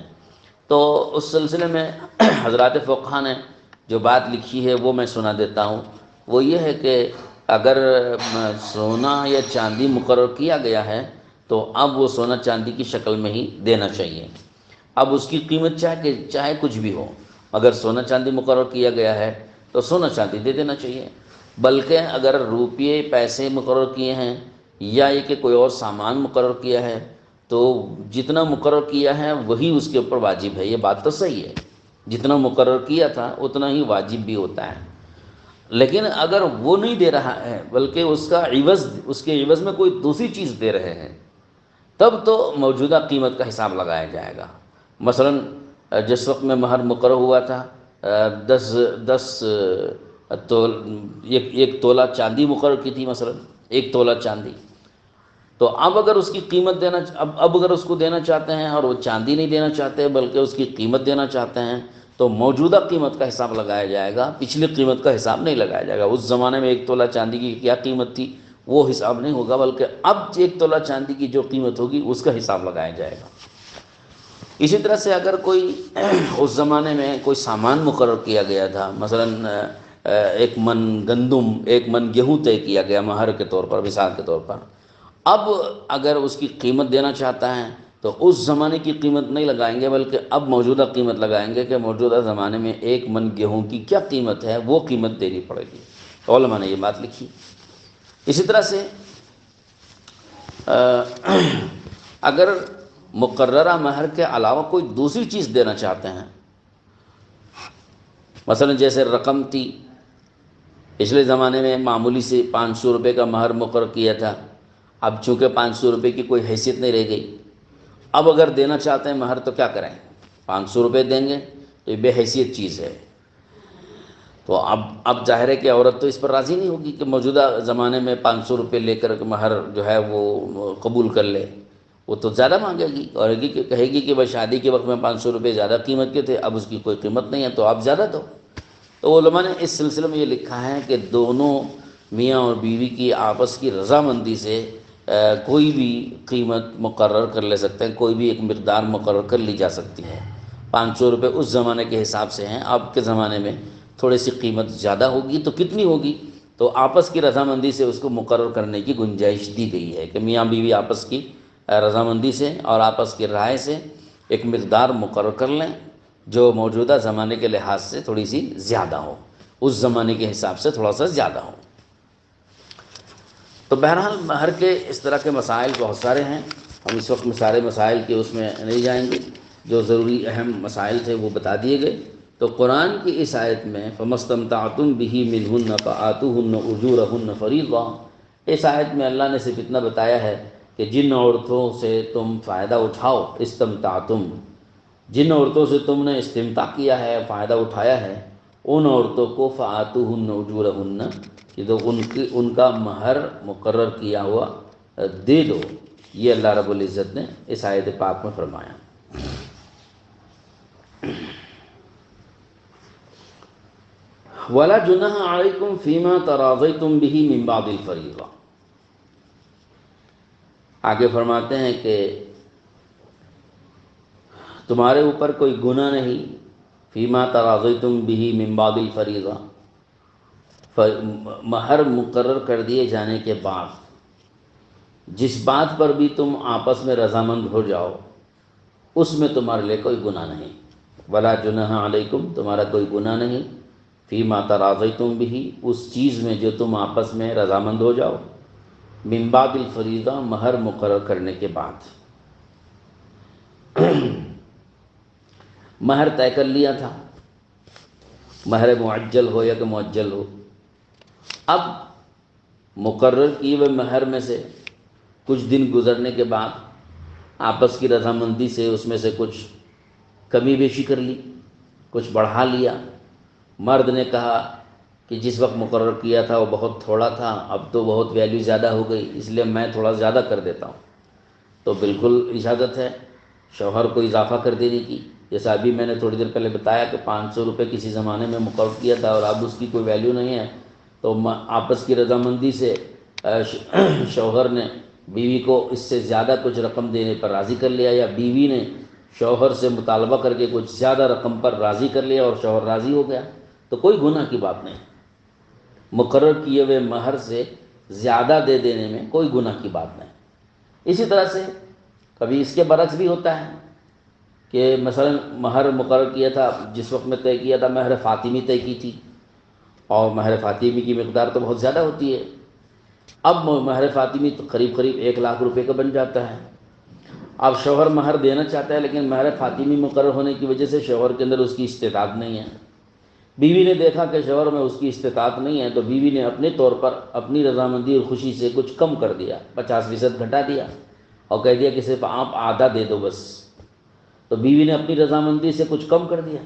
تو اس سلسلے میں حضرات فقہا نے جو بات لکھی ہے وہ میں سنا دیتا ہوں۔ وہ یہ ہے کہ اگر سونا یا چاندی مقرر کیا گیا ہے تو اب وہ سونا چاندی کی شکل میں ہی دینا چاہیے۔ اب اس کی قیمت چاہے کچھ بھی ہو، اگر سونا چاندی مقرر کیا گیا ہے تو سونا چاندی دے دینا چاہیے۔ بلکہ اگر روپیے پیسے مقرر کیے ہیں یا یہ کہ کوئی اور سامان مقرر کیا ہے تو جتنا مقرر کیا ہے وہی اس کے اوپر واجب ہے۔ یہ بات تو صحیح ہے، جتنا مقرر کیا تھا اتنا ہی واجب بھی ہوتا ہے۔ لیکن اگر وہ نہیں دے رہا ہے بلکہ اس کے عوض میں کوئی دوسری چیز دے رہے ہیں، تب تو موجودہ قیمت کا حساب لگایا جائے گا۔ مثلا جس وقت میں مہر مقرر ہوا تھا، دس ایک تولہ چاندی مقرر کی تھی، مثلا ایک تولہ چاندی، تو اب اگر اس کی قیمت اب اگر اس کو دینا چاہتے ہیں اور وہ چاندی نہیں دینا چاہتے بلکہ اس کی قیمت دینا چاہتے ہیں تو موجودہ قیمت کا حساب لگایا جائے گا، پچھلی قیمت کا حساب نہیں لگایا جائے گا۔ اس زمانے میں ایک تولہ چاندی کی کیا قیمت تھی وہ حساب نہیں ہوگا، بلکہ اب ایک تولہ چاندی کی جو قیمت ہوگی اس کا حساب لگایا جائے گا۔ اسی طرح سے اگر کوئی اس زمانے میں کوئی سامان مقرر کیا گیا تھا، مثلا ایک من گندم، ایک من گیہوں طے کیا گیا مہر کے طور پر، مثال کے طور پر، اب اگر اس کی قیمت دینا چاہتا ہے تو اس زمانے کی قیمت نہیں لگائیں گے بلکہ اب موجودہ قیمت لگائیں گے کہ موجودہ زمانے میں ایک من گیہوں کی کیا قیمت ہے، وہ قیمت دینی پڑے گی۔ علماء نے یہ بات لکھی۔ اسی طرح سے اگر مقررہ مہر کے علاوہ کوئی دوسری چیز دینا چاہتے ہیں، مثلا جیسے رقم تھی، پچھلے زمانے میں معمولی سے 500 روپے کا مہر مقرر کیا تھا، اب چونکہ 500 روپے کی کوئی حیثیت نہیں رہ گئی، اب اگر دینا چاہتے ہیں مہر تو کیا کریں؟ 500 روپے دیں گے تو یہ بے حیثیت چیز ہے، تو اب ظاہر ہے کہ عورت تو اس پر راضی نہیں ہوگی کہ موجودہ زمانے میں 500 روپے لے کر مہر جو ہے وہ قبول کر لے، وہ تو زیادہ مانگے گی اور کہے گی کہ بھائی شادی کے وقت میں 500 روپے زیادہ قیمت کے تھے، اب اس کی کوئی قیمت نہیں ہے تو آپ زیادہ دو۔ تو علماء نے اس سلسلے میں یہ لکھا ہے کہ دونوں میاں اور بیوی کی آپس کی رضامندی سے کوئی بھی قیمت مقرر کر لے سکتے ہیں، کوئی بھی ایک مقدار مقرر کر لی جا سکتی ہے۔ 500 روپے اس زمانے کے حساب سے ہیں، اب کے زمانے میں تھوڑی سی قیمت زیادہ ہوگی تو کتنی ہوگی، تو آپس کی رضامندی سے اس کو مقرر کرنے کی گنجائش دی گئی ہے کہ میاں بیوی آپس کی رضامندی سے اور آپس کی رائے سے ایک مقدار مقرر کر لیں جو موجودہ زمانے کے لحاظ سے تھوڑی سی زیادہ ہو، اس زمانے کے حساب سے تھوڑا سا زیادہ ہو۔ تو بہرحال مہر کے اس طرح کے مسائل بہت سارے ہیں، ہم اس وقت سارے مسائل کے اس میں نہیں جائیں گے، جو ضروری اہم مسائل تھے وہ بتا دیے گئے۔ تو قرآن کی اس آیت میں فَمَسْتَمْتَعْتُمْ بِهِ مِنْهُنَّ فَآتُوهُنَّ أُجُورَهُنَّ فَرِيضَةً، اس آیت میں اللہ نے صرف اتنا بتایا ہے کہ جن عورتوں سے تم فائدہ اٹھاؤ، استمتعتم، جن عورتوں سے تم نے استمتاع کیا ہے، فائدہ اٹھایا ہے، ان عورتوں کو فَآتُوهُنَّ أُجُورَهُنَّ، کہ تو ان کا مہر مقرر کیا ہوا دے دو۔ یہ اللہ رب العزت نے اس آیت پاک میں فرمایا۔ وَلَا جُنَاحَ عَلَيْكُمْ فِيمَا تَرَاضَيْتُمْ بِهِ مِنْ بَعْدِ الْفَرِيضَةِ، آگے فرماتے ہیں کہ تمہارے اوپر کوئی گناہ نہیں، فیما تراضیتم بہ من بعد الفریضہ، مہر مقرر کر دیے جانے کے بعد جس بات پر بھی تم آپس میں رضامند ہو جاؤ اس میں تمہارے لیے کوئی گناہ نہیں۔ ولا جناح علیکم، تمہارا کوئی گناہ نہیں، فیما تراضیتم بہ، اس چیز میں جو تم آپس میں رضامند ہو جاؤ، من بعد الفریضہ، مہر مقرر کرنے کے بعد۔ مہر طے کر لیا تھا، مہر معجل ہو یا کہ معجل ہو، اب مقرر کیے ہوئے مہر میں سے کچھ دن گزرنے کے بعد آپس کی رضامندی سے اس میں سے کچھ کمی بیشی کر لی، کچھ بڑھا لیا۔ مرد نے کہا کہ جس وقت مقرر کیا تھا وہ بہت تھوڑا تھا، اب تو بہت ویلیو زیادہ ہو گئی، اس لیے میں تھوڑا زیادہ کر دیتا ہوں، تو بالکل اجازت ہے شوہر کو اضافہ کر دینے کی۔ جیسا ابھی میں نے تھوڑی دیر پہلے بتایا کہ 500 روپے کسی زمانے میں مقرر کیا تھا اور اب اس کی کوئی ویلیو نہیں ہے، تو آپس کی رضامندی سے شوہر نے بیوی کو اس سے زیادہ کچھ رقم دینے پر راضی کر لیا، یا بیوی نے شوہر سے مطالبہ کر کے کچھ زیادہ رقم پر راضی کر لیا اور شوہر راضی ہو گیا، تو کوئی گناہ کی بات نہیں۔ مقرر کیے ہوئے مہر سے زیادہ دے دینے میں کوئی گناہ کی بات نہیں۔ اسی طرح سے کبھی اس کے برعکس بھی ہوتا ہے کہ مثلا مہر مقرر کیا تھا، جس وقت میں طے کیا تھا مہر فاطمی طے کی تھی، اور مہر فاطمی کی مقدار تو بہت زیادہ ہوتی ہے۔ اب مہر فاطمی تو قریب قریب 1,00,000 روپے کا بن جاتا ہے۔ اب شوہر مہر دینا چاہتا ہے، لیکن مہر فاطمی مقرر ہونے کی وجہ سے شوہر کے اندر اس کی استطاعت نہیں ہے۔ بیوی نے دیکھا کہ شوہر میں اس کی استطاعت نہیں ہے، تو بیوی نے اپنے طور پر اپنی رضامندی اور خوشی سے کچھ کم کر دیا، 50% گھٹا دیا اور کہہ دیا کہ صرف آپ آدھا دے دو بس۔ تو بیوی نے اپنی رضامندی سے کچھ کم کر دیا۔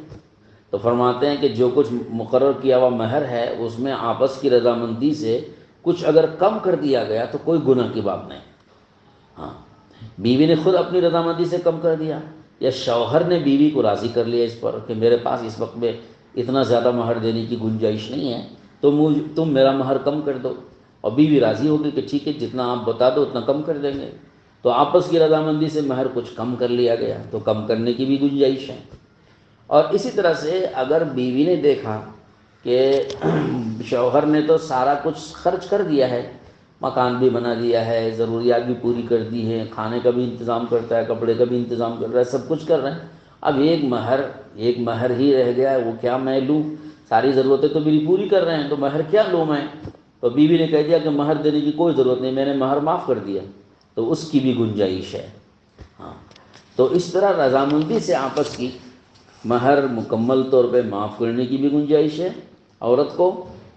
تو فرماتے ہیں کہ جو کچھ مقرر کیا ہوا مہر ہے اس میں آپس کی رضامندی سے کچھ اگر کم کر دیا گیا تو کوئی گناہ کی بات نہیں۔ ہاں، بیوی نے خود اپنی رضامندی سے کم کر دیا، یا شوہر نے بیوی کو راضی کر لیا اس پر کہ میرے پاس اس وقت میں اتنا زیادہ مہر دینے کی گنجائش نہیں ہے، تو تم میرا مہر کم کر دو، اور بیوی راضی ہوگی کہ ٹھیک ہے جتنا آپ بتا دو اتنا کم کر دیں گے۔ تو آپس کی رضامندی سے مہر کچھ کم کر لیا گیا، تو کم کرنے کی بھی گنجائش ہے۔ اور اسی طرح سے اگر بیوی نے دیکھا کہ شوہر نے تو سارا کچھ خرچ کر دیا ہے، مکان بھی بنا دیا ہے، ضروریات بھی پوری کر دی ہے، کھانے کا بھی انتظام کرتا ہے، کپڑے کا بھی انتظام کر رہا ہے، سب کچھ کر رہے ہیں، اب ایک مہر ہی رہ گیا ہے، وہ کیا میں لوں؟ ساری ضرورتیں تو میری پوری کر رہے ہیں، تو مہر کیا لوں میں؟ تو بیوی نے کہہ دیا کہ مہر دینے کی کوئی ضرورت نہیں، میں نے مہر معاف کر دیا، تو اس کی بھی گنجائش ہے۔ ہاں، تو اس طرح رضامندی سے آپس کی مہر مکمل طور پہ معاف کرنے کی بھی گنجائش ہے عورت کو،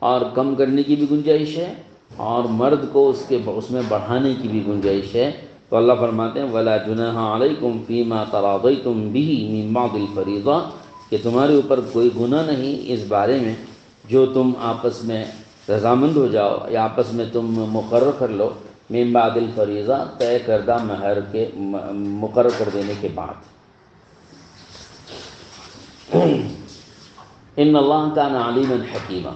اور کم کرنے کی بھی گنجائش ہے، اور مرد کو اس میں بڑھانے کی بھی گنجائش ہے۔ تو اللہ فرماتے ہیں وَلَا جُنَاحَ عَلَيْكُمْ فِي مَا تَرَاضَيْتُمْ بِهِ مِن بَعْضِ الْفَرِيضَةِ، کہ تمہارے اوپر کوئی گناہ نہیں اس بارے میں جو تم آپس میں رضامند ہو جاؤ یا آپس میں تم مقرر کر لو، من بعد الفریضہ، طے کردہ مہر کے مقرر کر دینے کے بعد۔ ان اللہ کان علیما حکیما،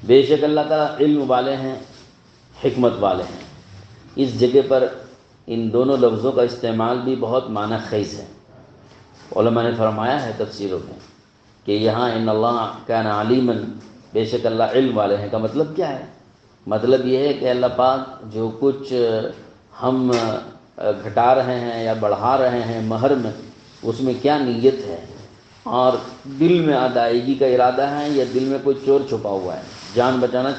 بے شک اللہ تعالیٰ علم والے ہیں، حکمت والے ہیں۔ اس جگہ پر ان دونوں لفظوں کا استعمال بھی بہت معنی خیز ہے۔ علماء نے فرمایا ہے تفسیروں میں کہ یہاں ان اللہ کان علیما، بے شک اللہ علم والے ہیں کا مطلب کیا ہے؟ مطلب یہ ہے کہ اللہ پاک جو کچھ ہم گھٹا رہے ہیں یا بڑھا رہے ہیں مہر میں، اس میں کیا نیت ہے، اور دل میں ادائیگی کا ارادہ ہے یا دل میں کوئی چور چھپا ہوا ہے، جان بچانا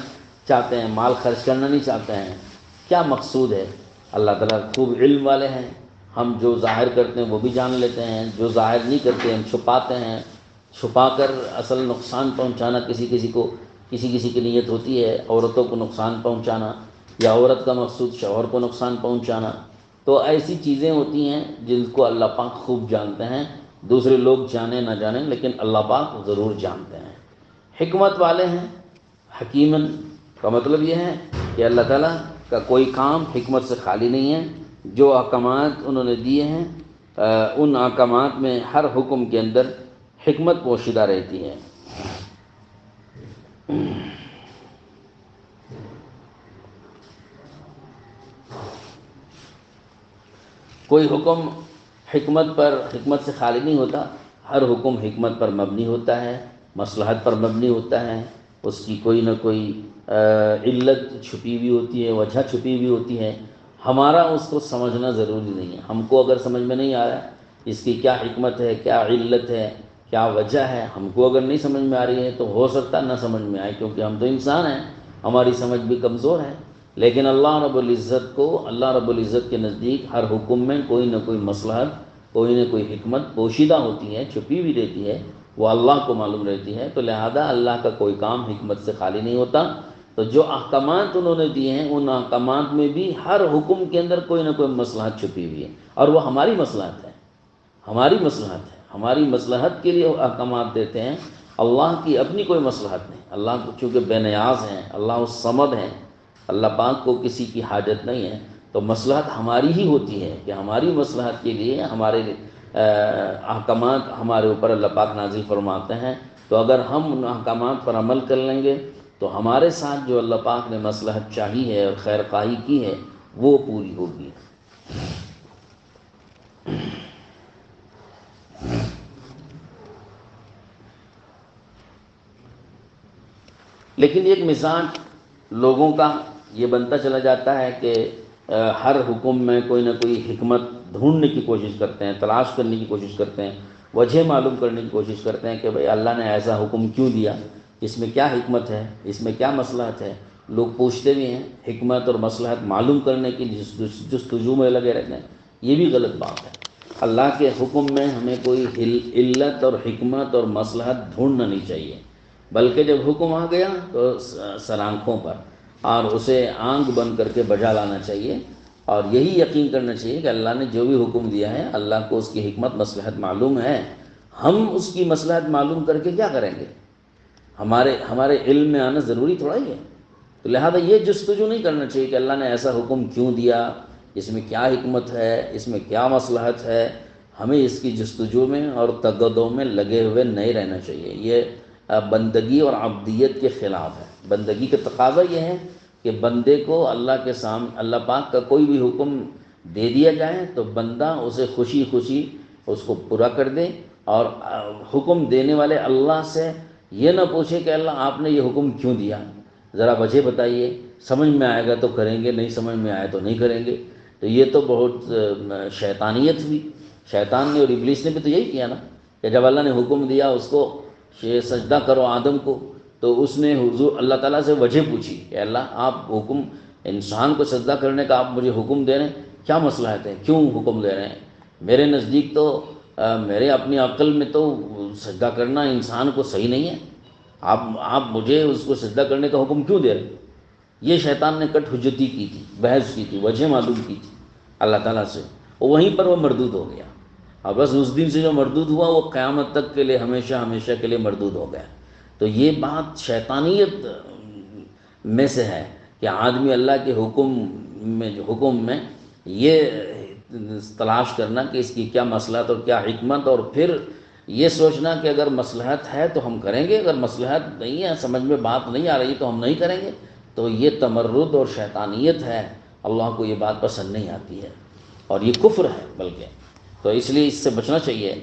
چاہتے ہیں، مال خرچ کرنا نہیں چاہتے ہیں، کیا مقصود ہے؟ اللہ تعالیٰ خوب علم والے ہیں۔ ہم جو ظاہر کرتے ہیں وہ بھی جان لیتے ہیں، جو ظاہر نہیں کرتے ہم چھپاتے ہیں، چھپا کر اصل نقصان پہنچانا کسی کسی کی نیت ہوتی ہے، عورتوں کو نقصان پہنچانا، یا عورت کا مقصود شوہر کو نقصان پہنچانا، تو ایسی چیزیں ہوتی ہیں جن کو اللہ پاک خوب جانتے ہیں، دوسرے لوگ جانیں نہ جانیں لیکن اللہ پاک ضرور جانتے ہیں۔ حکمت والے ہیں، حکیمن کا مطلب یہ ہے کہ اللہ تعالیٰ کا کوئی کام حکمت سے خالی نہیں ہے۔ جو احکامات انہوں نے دیے ہیں ان احکامات میں ہر حکم کے اندر حکمت پوشیدہ رہتی ہے۔ کوئی حکم حکمت سے خالی نہیں ہوتا، ہر حکم حکمت پر مبنی ہوتا ہے، مصلحت پر مبنی ہوتا ہے، اس کی کوئی نہ کوئی علت چھپی ہوئی ہوتی ہے، وجہ چھپی ہوئی ہوتی ہے۔ ہمارا اس کو سمجھنا ضروری نہیں ہے۔ ہم کو اگر سمجھ میں نہیں آ رہا ہے اس کی کیا حکمت ہے، کیا علت ہے، کیا وجہ ہے، ہم کو اگر نہیں سمجھ میں آ رہی ہے تو ہو سکتا نہ سمجھ میں آئے، کیونکہ ہم تو انسان ہیں، ہماری سمجھ بھی کمزور ہے۔ لیکن اللہ رب العزت کے نزدیک ہر حکم میں کوئی نہ کوئی مصلحت، کوئی نہ کوئی حکمت پوشیدہ ہوتی ہے، چھپی ہوئی رہتی ہے، وہ اللہ کو معلوم رہتی ہے۔ تو لہذا اللہ کا کوئی کام حکمت سے خالی نہیں ہوتا۔ تو جو احکامات انہوں نے دیے ہیں ان احکامات میں بھی ہر حکم کے اندر کوئی نہ کوئی مصلحت چھپی ہوئی ہے، اور وہ ہماری مصلحت ہے، ہماری مصلحت کے لیے وہ احکامات دیتے ہیں۔ اللہ کی اپنی کوئی مصلحت نہیں، اللہ چونکہ بے نیاز ہیں، اللہ الصمد ہیں، اللہ پاک کو کسی کی حاجت نہیں ہے، تو مصلحت ہماری ہی ہوتی ہے کہ ہماری مصلحت کے لیے ہمارے احکامات ہمارے اوپر اللہ پاک نازل فرماتے ہیں۔ تو اگر ہم ان احکامات پر عمل کر لیں گے تو ہمارے ساتھ جو اللہ پاک نے مصلحت چاہی ہے اور خیر خواہی کی ہے وہ پوری ہوگی۔ لیکن ایک مزاج لوگوں کا یہ بنتا چلا جاتا ہے کہ ہر حکم میں کوئی نہ کوئی حکمت ڈھونڈنے کی کوشش کرتے ہیں، تلاش کرنے کی کوشش کرتے ہیں، وجہ معلوم کرنے کی کوشش کرتے ہیں کہ بھئی اللہ نے ایسا حکم کیوں دیا، اس میں کیا حکمت ہے، اس میں کیا مصلحت ہے۔ لوگ پوچھتے بھی ہیں، حکمت اور مصلحت معلوم کرنے کی جستجو میں لگے رہتے ہیں، یہ بھی غلط بات ہے۔ اللہ کے حکم میں ہمیں کوئی علت اور حکمت اور مصلحت ڈھونڈنا نہیں چاہیے، بلکہ جب حکم آ گیا تو سر آنکھوں پر اور اسے آنکھ بند کر کے بجا لانا چاہیے، اور یہی یقین کرنا چاہیے کہ اللہ نے جو بھی حکم دیا ہے اللہ کو اس کی حکمت مصلحت معلوم ہے، ہم اس کی مصلحت معلوم کر کے کیا کریں گے؟ ہمارے علم میں آنا ضروری تھوڑا ہی ہے۔ تو لہذا یہ جستجو نہیں کرنا چاہیے کہ اللہ نے ایسا حکم کیوں دیا، اس میں کیا حکمت ہے، اس میں کیا مصلحت ہے۔ ہمیں اس کی جستجو میں اور تگدوں میں لگے ہوئے نہیں رہنا چاہیے، یہ بندگی اور عبدیت کے خلاف ہے۔ بندگی کا تقاضا یہ ہے کہ بندے کو اللہ کے سامنے اللہ پاک کا کوئی بھی حکم دے دیا جائے تو بندہ اسے خوشی خوشی اس کو پورا کر دے، اور حکم دینے والے اللہ سے یہ نہ پوچھے کہ اللہ آپ نے یہ حکم کیوں دیا، ذرا وجہ بتائیے، سمجھ میں آئے گا تو کریں گے، نہیں سمجھ میں آئے تو نہیں کریں گے۔ تو یہ تو بہت شیطانیت ہوئی۔ شیطان نے اور ابلیس نے بھی تو یہی کیا نا، کہ جب اللہ نے حکم دیا اس کو سجدہ کرو آدم کو، تو اس نے حضور اللہ تعالیٰ سے وجہ پوچھی کہ اللہ آپ حکم انسان کو سجدہ کرنے کا آپ مجھے حکم دے رہے ہیں، کیا مصلحت ہے، کیوں حکم دے رہے ہیں؟ میرے نزدیک تو میرے اپنی عقل میں تو سجدہ کرنا انسان کو صحیح نہیں ہے، آپ مجھے اس کو سجدہ کرنے کا حکم کیوں دے رہے ہیں؟ یہ شیطان نے کٹ حجتی کی تھی، بحث کی تھی، وجہ معلوم کی تھی اللہ تعالیٰ سے، وہیں پر وہ مردود ہو گیا، اور بس اس دن سے جو مردود ہوا وہ قیامت تک کے لیے ہمیشہ ہمیشہ کے لیے مردود ہو گیا۔ تو یہ بات شیطانیت میں سے ہے کہ آدمی اللہ کے حکم میں یہ تلاش کرنا کہ اس کی کیا مصلحت اور کیا حکمت، اور پھر یہ سوچنا کہ اگر مصلحت ہے تو ہم کریں گے، اگر مصلحت نہیں ہے، سمجھ میں بات نہیں آ رہی تو ہم نہیں کریں گے۔ تو یہ تمرد اور شیطانیت ہے، اللہ کو یہ بات پسند نہیں آتی ہے، اور یہ کفر ہے بلکہ۔ تو اس لیے اس سے بچنا چاہیے۔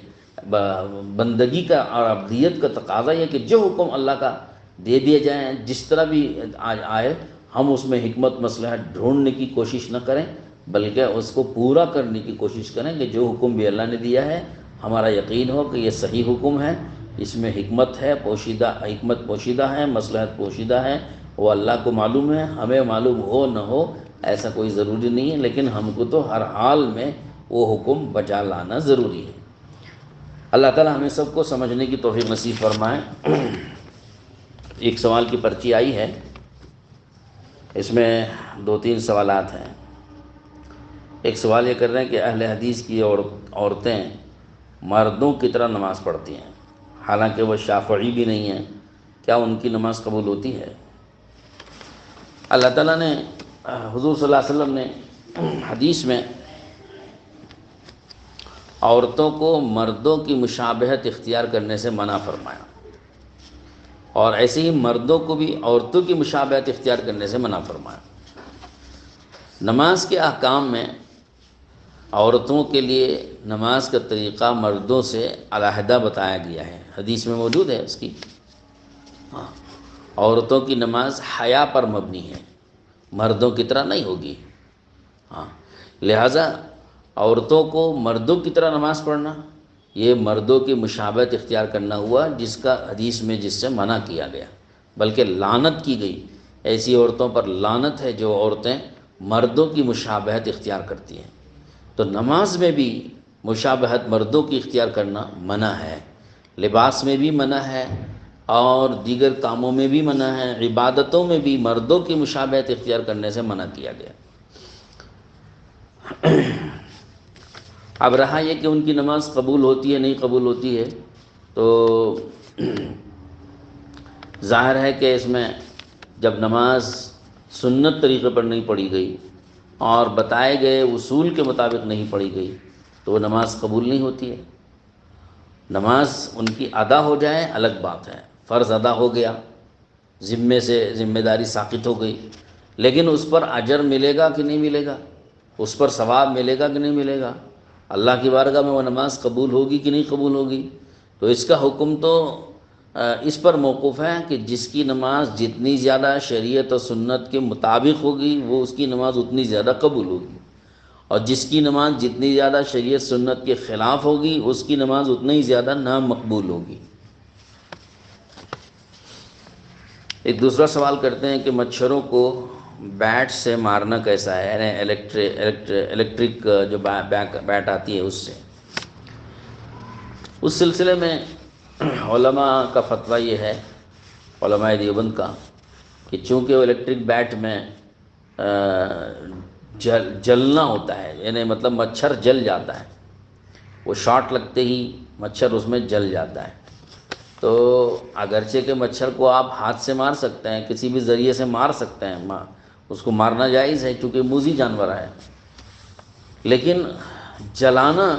بندگی کا اور عبدیت کا تقاضا یہ کہ جو حکم اللہ کا دے دیے جائیں، جس طرح بھی آئے، ہم اس میں حکمت مصلحت ڈھونڈنے کی کوشش نہ کریں، بلکہ اس کو پورا کرنے کی کوشش کریں کہ جو حکم بھی اللہ نے دیا ہے ہمارا یقین ہو کہ یہ صحیح حکم ہے، اس میں حکمت ہے، حکمت پوشیدہ ہے، مصلحت پوشیدہ ہے، وہ اللہ کو معلوم ہے، ہمیں معلوم ہو نہ ہو ایسا کوئی ضروری نہیں ہے، لیکن ہم کو تو ہر حال میں وہ حکم بجا لانا ضروری ہے۔ اللہ تعالیٰ ہمیں سب کو سمجھنے کی توفیق نصیب فرمائے۔ ایک سوال کی پرچی آئی ہے، اس میں 2-3 سوالات ہیں۔ ایک سوال یہ کر رہے ہیں کہ اہل حدیث کی عورتیں مردوں کی طرح نماز پڑھتی ہیں، حالانکہ وہ شافعی بھی نہیں ہیں، کیا ان کی نماز قبول ہوتی ہے؟ اللہ تعالیٰ نے حضور صلی اللہ علیہ وسلم نے حدیث میں عورتوں کو مردوں کی مشابہت اختیار کرنے سے منع فرمایا، اور ایسے ہی مردوں کو بھی عورتوں کی مشابہت اختیار کرنے سے منع فرمایا۔ نماز کے احکام میں عورتوں کے لیے نماز کا طریقہ مردوں سے علیحدہ بتایا گیا ہے، حدیث میں موجود ہے اس کی۔ عورتوں کی نماز حیا پر مبنی ہے، مردوں کی طرح نہیں ہوگی۔ لہٰذا عورتوں کو مردوں کی طرح نماز پڑھنا، یہ مردوں کی مشابہت اختیار کرنا ہوا، جس کا حدیث میں جس سے منع کیا گیا، بلکہ لعنت کی گئی۔ ایسی عورتوں پر لعنت ہے جو عورتیں مردوں کی مشابہت اختیار کرتی ہیں۔ تو نماز میں بھی مشابہت مردوں کی اختیار کرنا منع ہے، لباس میں بھی منع ہے، اور دیگر کاموں میں بھی منع ہے، عبادتوں میں بھی مردوں کی مشابہت اختیار کرنے سے منع کیا گیا۔ اب رہا یہ کہ ان کی نماز قبول ہوتی ہے نہیں قبول ہوتی ہے، تو ظاہر ہے کہ اس میں جب نماز سنت طریقے پر نہیں پڑھی گئی اور بتائے گئے اصول کے مطابق نہیں پڑھی گئی تو وہ نماز قبول نہیں ہوتی ہے۔ نماز ان کی ادا ہو جائے الگ بات ہے، فرض ادا ہو گیا، ذمے سے ذمہ داری ساقط ہو گئی، لیکن اس پر اجر ملے گا کہ نہیں ملے گا، اس پر ثواب ملے گا کہ نہیں ملے گا، اللہ کی بارگاہ میں وہ نماز قبول ہوگی کہ نہیں قبول ہوگی، تو اس کا حکم تو اس پر موقوف ہے کہ جس کی نماز جتنی زیادہ شریعت و سنت کے مطابق ہوگی وہ اس کی نماز اتنی زیادہ قبول ہوگی، اور جس کی نماز جتنی زیادہ شریعت سنت کے خلاف ہوگی اس کی نماز اتنی ہی زیادہ نامقبول ہوگی۔ ایک دوسرا سوال کرتے ہیں کہ مچھروں کو بیٹ سے مارنا کیسا ہے، یعنی الیکٹرک جو بیٹ آتی ہے اس سے۔ اس سلسلے میں علماء کا فتویٰ یہ ہے، علماء دیوبند کا، کہ چونکہ وہ الیکٹرک بیٹ میں جلنا ہوتا ہے، یعنی مطلب مچھر جل جاتا ہے، وہ شاٹ لگتے ہی مچھر اس میں جل جاتا ہے، تو اگرچہ کہ مچھر کو آپ ہاتھ سے مار سکتے ہیں، کسی بھی ذریعے سے مار سکتے ہیں، اس کو مارنا جائز ہے چونکہ موذی جانور ہے، لیکن جلانا،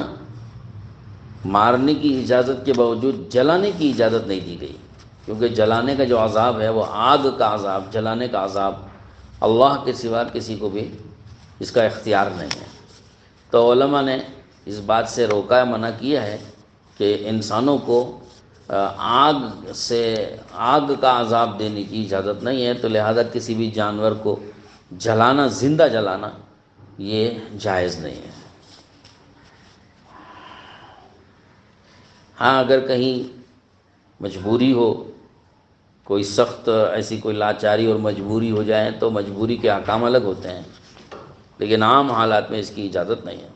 مارنے کی اجازت کے باوجود جلانے کی اجازت نہیں دی گئی، کیونکہ جلانے کا جو عذاب ہے وہ آگ کا عذاب، جلانے کا عذاب اللہ کے سوا کسی کو بھی اس کا اختیار نہیں ہے۔ تو علماء نے اس بات سے روکا ہے، منع کیا ہے کہ انسانوں کو آگ کا عذاب دینے کی اجازت نہیں ہے، تو لہذا کسی بھی جانور کو جلانا، زندہ جلانا، یہ جائز نہیں ہے۔ ہاں اگر کہیں مجبوری ہو، کوئی سخت ایسی کوئی لاچاری اور مجبوری ہو جائے تو مجبوری کے احکام الگ ہوتے ہیں، لیکن عام حالات میں اس کی اجازت نہیں ہے۔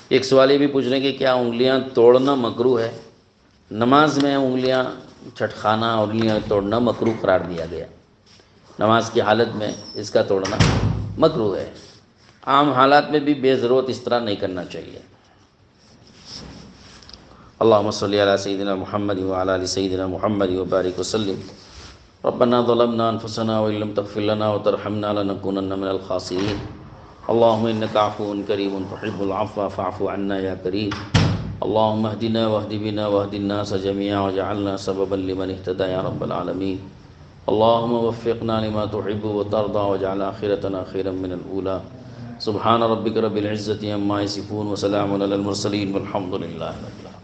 ایک سوال یہ بھی پوچھ رہے ہیں کہ کیا انگلیاں توڑنا مکروہ ہے؟ نماز میں انگلیاں چٹخانا اور انگلیاں توڑنا مکروہ قرار دیا گیا، نماز کی حالت میں اس کا توڑنا مکروہ ہے، عام حالات میں بھی بے ضرورت اس طرح نہیں کرنا چاہیے۔ اللہم صلی علی سیدنا محمد وعلی آل سیدنا محمد وبارک وسلم۔ ربنا ظلمنا انفسنا وان لم تغفر لنا وترحمنا لنكونن من الخاسرین۔ اللہم انک عفو کریم تحب العفو فاعف عنا یا کریم۔ اللہم اہدنا واہد بنا واہد الناس جميعا واجعلنا سببا لمن اهتدى یا رب العالمین۔ اللہم وفقنا لما تحب وترضى واجعل آخرتنا خيرا من الأولى۔ سبحان ربک رب العزة عما یصفون وسلام علی المرسلین والحمد للہ رب العالمین۔